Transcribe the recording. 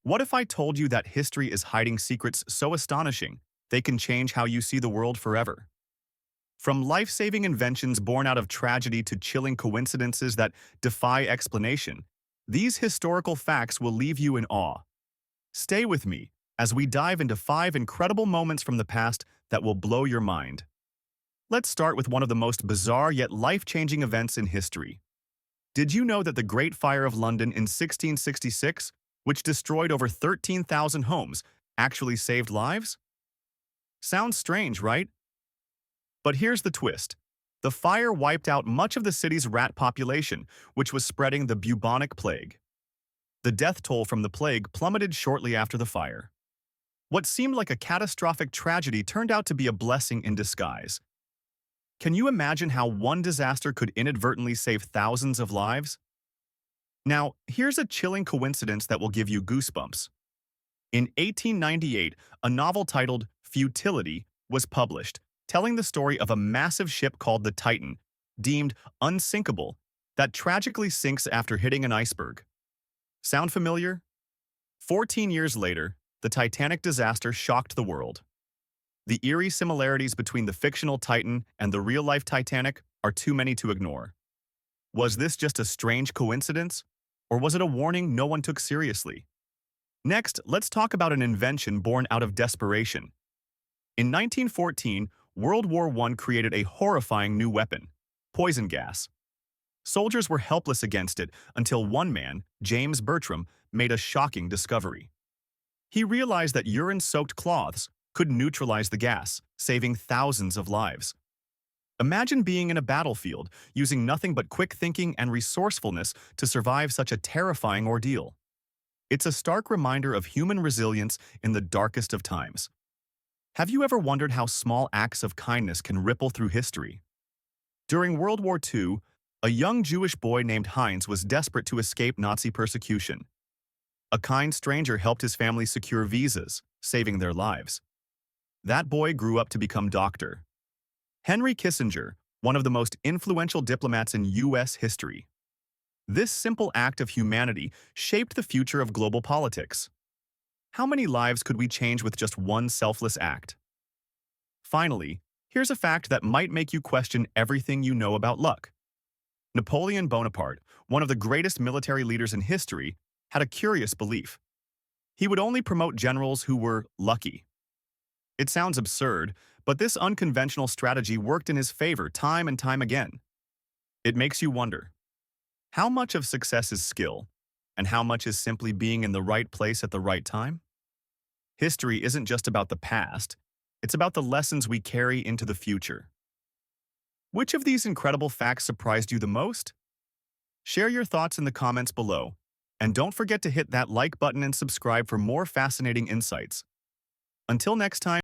What if I told you that history is hiding secrets so astonishing they can change how you see the world forever? From life-saving inventions born out of tragedy to chilling coincidences that defy explanation, these historical facts will leave you in awe. Stay with me as we dive into 5 incredible moments from the past that will blow your mind. Let's start with one of the most bizarre yet life-changing events in history. Did you know that the Great Fire of London in 1666, which destroyed over 13,000 homes, actually saved lives? Sounds strange, right? But here's the twist. The fire wiped out much of the city's rat population, which was spreading the bubonic plague. The death toll from the plague plummeted shortly after the fire. What seemed like a catastrophic tragedy turned out to be a blessing in disguise. Can you imagine how one disaster could inadvertently save thousands of lives? Now, here's a chilling coincidence that will give you goosebumps. In 1898, a novel titled Futility was published, telling the story of a massive ship called the Titan, deemed unsinkable, that tragically sinks after hitting an iceberg. Sound familiar? 14 years later, the Titanic disaster shocked the world. The eerie similarities between the fictional Titan and the real-life Titanic are too many to ignore. Was this just a strange coincidence, or was it a warning no one took seriously? Next, let's talk about an invention born out of desperation. In 1914, World War I created a horrifying new weapon, poison gas. Soldiers were helpless against it until one man, James Bertram, made a shocking discovery. He realized that urine-soaked cloths could neutralize the gas, saving thousands of lives. Imagine being in a battlefield, using nothing but quick thinking and resourcefulness to survive such a terrifying ordeal. It's a stark reminder of human resilience in the darkest of times. Have you ever wondered how small acts of kindness can ripple through history? During World War II, a young Jewish boy named Heinz was desperate to escape Nazi persecution. A kind stranger helped his family secure visas, saving their lives. That boy grew up to become Dr. Henry Kissinger, one of the most influential diplomats in U.S. history. This simple act of humanity shaped the future of global politics. How many lives could we change with just one selfless act? Finally, here's a fact that might make you question everything you know about luck. Napoleon Bonaparte, one of the greatest military leaders in history, had a curious belief. He would only promote generals who were lucky. It sounds absurd, but this unconventional strategy worked in his favor time and time again. It makes you wonder, how much of success is skill, and how much is simply being in the right place at the right time? History isn't just about the past, it's about the lessons we carry into the future. Which of these incredible facts surprised you the most? Share your thoughts in the comments below, and don't forget to hit that like button and subscribe for more fascinating insights. Until next time,